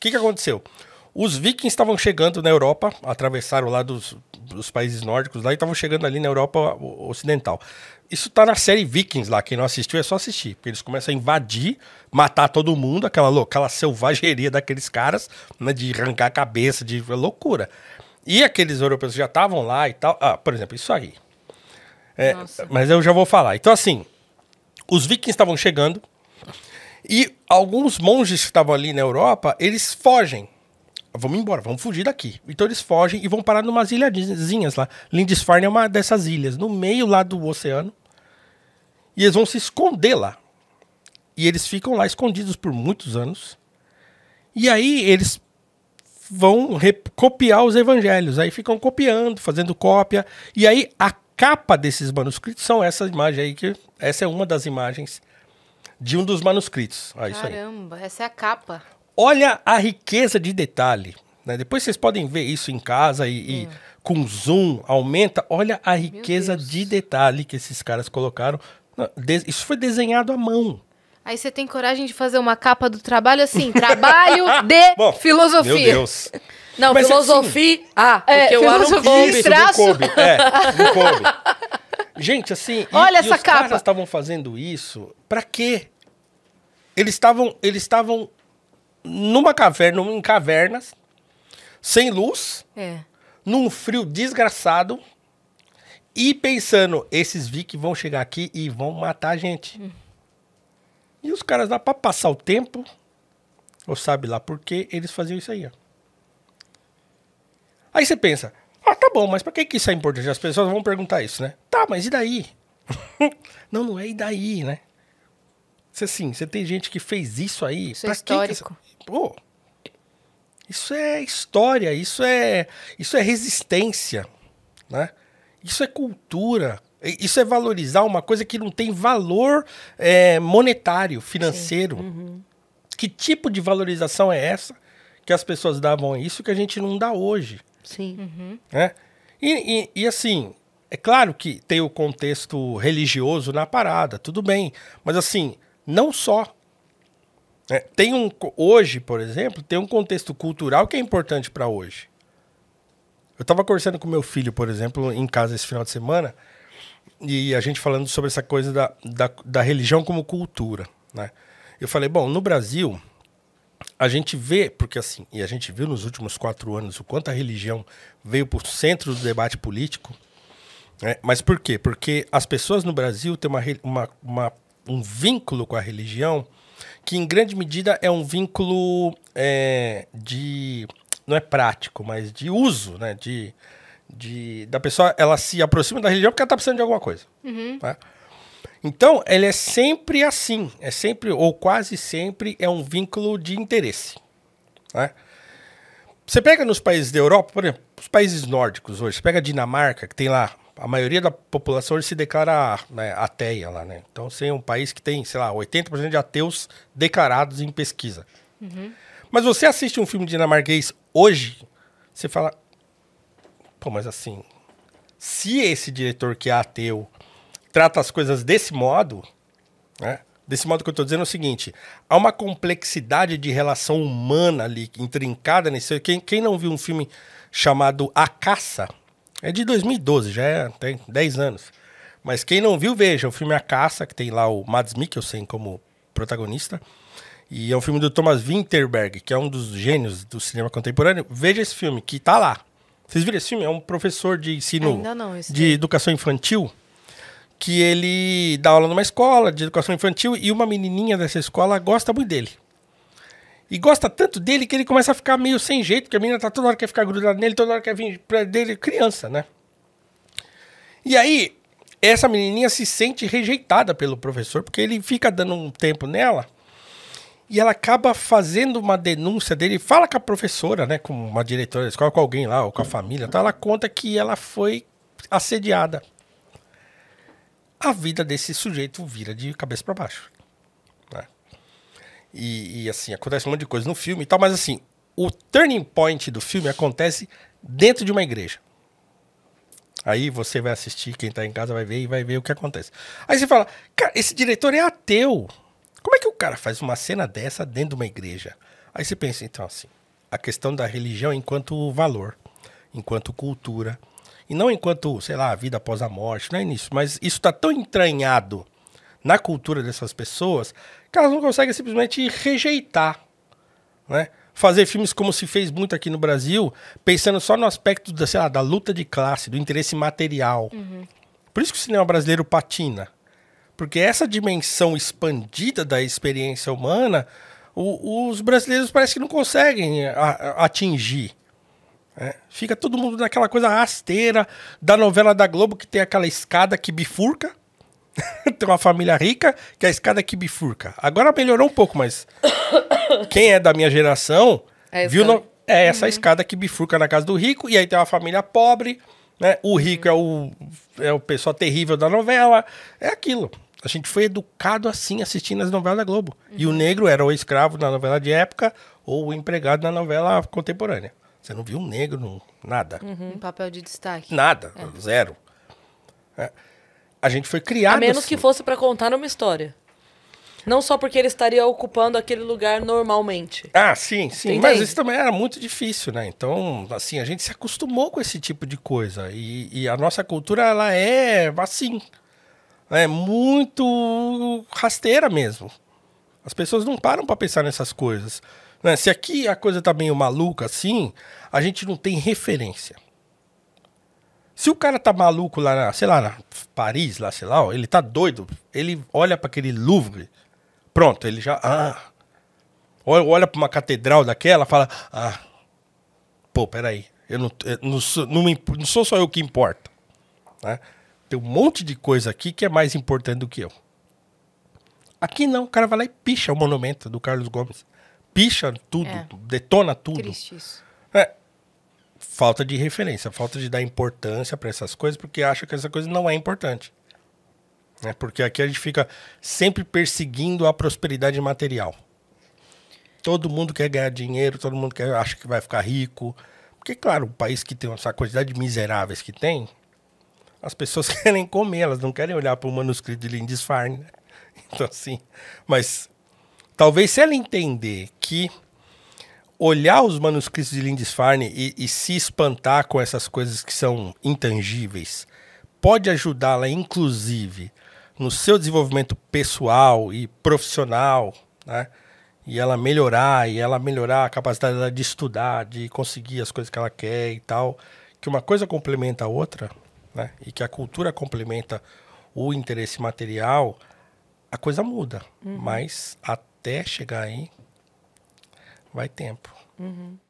que aconteceu? Os vikings estavam chegando na Europa, atravessaram lá dos países nórdicos lá e estavam chegando ali na Europa Ocidental. Isso tá na série Vikings lá, quem não assistiu é só assistir, porque eles começam a invadir, matar todo mundo, aquela selvageria daqueles caras, né, de arrancar a cabeça, de loucura. E aqueles europeus que já estavam lá e tal, por exemplo, isso aí. Mas eu já vou falar. Então assim, os vikings estavam chegando e alguns monges que estavam ali na Europa, eles fogem. Vamos embora, vamos fugir daqui. Então eles fogem e vão parar numas ilhazinhas lá. Lindisfarne é uma dessas ilhas, no meio lá do oceano. E eles vão se esconder lá. E eles ficam lá escondidos por muitos anos. E aí eles vão copiar os evangelhos. Aí ficam copiando, fazendo cópia. E aí a capa desses manuscritos são essa imagem aí, que essa é uma das imagens de um dos manuscritos. Isso aí. Caramba, essa é a capa. Olha a riqueza de detalhe, né? Depois vocês podem ver isso em casa e com zoom, aumenta. Olha a riqueza de detalhe que esses caras colocaram. Isso foi desenhado à mão. Aí você tem coragem de fazer uma capa do trabalho assim, trabalho de filosofia. Meu Deus. Não, mas filosofia... porque o ano filosofia, coube. Isso, não coube. Não coube. Gente, assim... Olha essa os capa. caras estavam fazendo isso pra quê? Eles estavam numa caverna, em cavernas, sem luz, num frio desgraçado, e pensando, esses vikings vão chegar aqui e vão matar a gente. E os caras lá, pra passar o tempo, ou sabe lá por quê, eles faziam isso aí, ó. Aí você pensa, tá bom, mas pra que isso é importante? As pessoas vão perguntar isso, né? Tá, mas e daí? Não é e daí, né? Você tem gente que fez isso aí. Isso é histórico. Pô, isso é história, isso é resistência, né? Isso é cultura, isso é valorizar uma coisa que não tem valor monetário, financeiro. Que tipo de valorização é essa que as pessoas davam a isso que a gente não dá hoje? Sim. Né? E assim, é claro que tem o contexto religioso na parada, tudo bem, mas assim, não só. Hoje, por exemplo, tem um contexto cultural que é importante para hoje. Eu estava conversando com meu filho, por exemplo, em casa esse final de semana, e a gente falando sobre essa coisa da religião como cultura, né? Eu falei, bom, no Brasil, a gente vê, porque assim, e a gente viu nos últimos 4 anos o quanto a religião veio para o centro do debate político, né? Mas por quê? Porque as pessoas no Brasil têm um vínculo com a religião que em grande medida é um vínculo não é prático, mas de uso, né? Da pessoa, ela se aproxima da religião porque ela está precisando de alguma coisa. Tá? Então, ela é sempre assim, é sempre, ou quase sempre, é um vínculo de interesse. Né? Você pega nos países da Europa, por exemplo, os países nórdicos hoje, você pega a Dinamarca, que tem lá, a maioria da população hoje se declara, né, ateia lá, né? Então, você é um país que tem, sei lá, 80% de ateus declarados em pesquisa. Mas você assiste um filme dinamarquês hoje, você fala, pô, mas assim, se esse diretor que é ateu trata as coisas desse modo, né? Desse modo que eu estou dizendo é o seguinte, há uma complexidade de relação humana ali, intrincada nesse... Quem não viu um filme chamado A Caça, é de 2012, tem 10 anos. Mas quem não viu, veja, o filme A Caça, que tem lá o Mads Mikkelsen como protagonista, e é um filme do Thomas Vinterberg, que é um dos gênios do cinema contemporâneo. Veja esse filme, que tá lá. Vocês viram esse filme? É um professor de ensino de educação infantil, que ele dá aula numa escola de educação infantil e uma menininha dessa escola gosta muito dele. E gosta tanto dele que ele começa a ficar meio sem jeito, porque a menina tá toda hora quer ficar grudada nele, toda hora quer vir pra dele, criança, né? E aí, essa menininha se sente rejeitada pelo professor, porque ele fica dando um tempo nela, e ela acaba fazendo uma denúncia dele, fala com a professora, né, com uma diretora da escola, com alguém lá, ou com a família, tá? Ela conta que ela foi assediada. A vida desse sujeito vira de cabeça para baixo. Né? E assim, acontece um monte de coisa no filme e tal, mas assim, o turning point do filme acontece dentro de uma igreja. Aí você vai assistir, quem tá em casa vai ver e vai ver o que acontece. Aí você fala, cara, esse diretor é ateu. Como é que o cara faz uma cena dessa dentro de uma igreja? Aí você pensa, então, assim, a questão da religião enquanto valor, enquanto cultura, e não enquanto, sei lá, a vida após a morte, não é nisso, mas isso está tão entranhado na cultura dessas pessoas que elas não conseguem simplesmente rejeitar, né? Fazer filmes como se fez muito aqui no Brasil, pensando só no aspecto da, sei lá, da luta de classe, do interesse material. Por isso que o cinema brasileiro patina. Porque essa dimensão expandida da experiência humana, os brasileiros parece que não conseguem atingir. Fica todo mundo naquela coisa rasteira da novela da Globo, que tem aquela escada que bifurca. Tem uma família rica, que é a escada que bifurca. Agora melhorou um pouco, mas quem é da minha geração viu essa escada que bifurca na casa do rico, e aí tem uma família pobre, né? O rico é o pessoal terrível da novela. É aquilo. A gente foi educado assim, assistindo as novelas da Globo. E o negro era o escravo na novela de época ou o empregado na novela contemporânea. Você não viu um negro, nada. Um papel de destaque. Nada, zero. A gente foi criado A menos assim. que fosse pra contar uma história. Não só porque ele estaria ocupando aquele lugar normalmente. Ah, sim. Entende? Mas isso também era muito difícil, né? Então, assim, a gente se acostumou com esse tipo de coisa. E a nossa cultura, ela é assim. É muito rasteira mesmo. As pessoas não param pra pensar nessas coisas. Né? Se aqui a coisa tá meio maluca assim, a gente não tem referência. Se o cara tá maluco lá, sei lá, na Paris, lá, sei lá, ó, ele tá doido, ele olha pra aquele Louvre, pronto, ele já... olha pra uma catedral daquela, fala... pô, peraí, não sou só eu que importa. Né? Tem um monte de coisa aqui que é mais importante do que eu. Aqui não, o cara vai lá e picha o monumento do Carlos Gomes. Picha tudo, detona tudo. Triste isso. Falta de referência, falta de dar importância para essas coisas, porque acha que essa coisa não é importante. Porque aqui a gente fica sempre perseguindo a prosperidade material. Todo mundo quer ganhar dinheiro, todo mundo acha que vai ficar rico. Porque, claro, o país que tem essa quantidade de miseráveis que tem, as pessoas querem comer, elas não querem olhar para o manuscrito de Lindisfarne. Né? Então, assim, mas talvez se ela entender que olhar os manuscritos de Lindisfarne e se espantar com essas coisas que são intangíveis pode ajudá-la, inclusive, no seu desenvolvimento pessoal e profissional, né? E ela melhorar a capacidade dela de estudar, de conseguir as coisas que ela quer e tal, que uma coisa complementa a outra, né? E que a cultura complementa o interesse material, a coisa muda. Mas até chegar aí, vai tempo.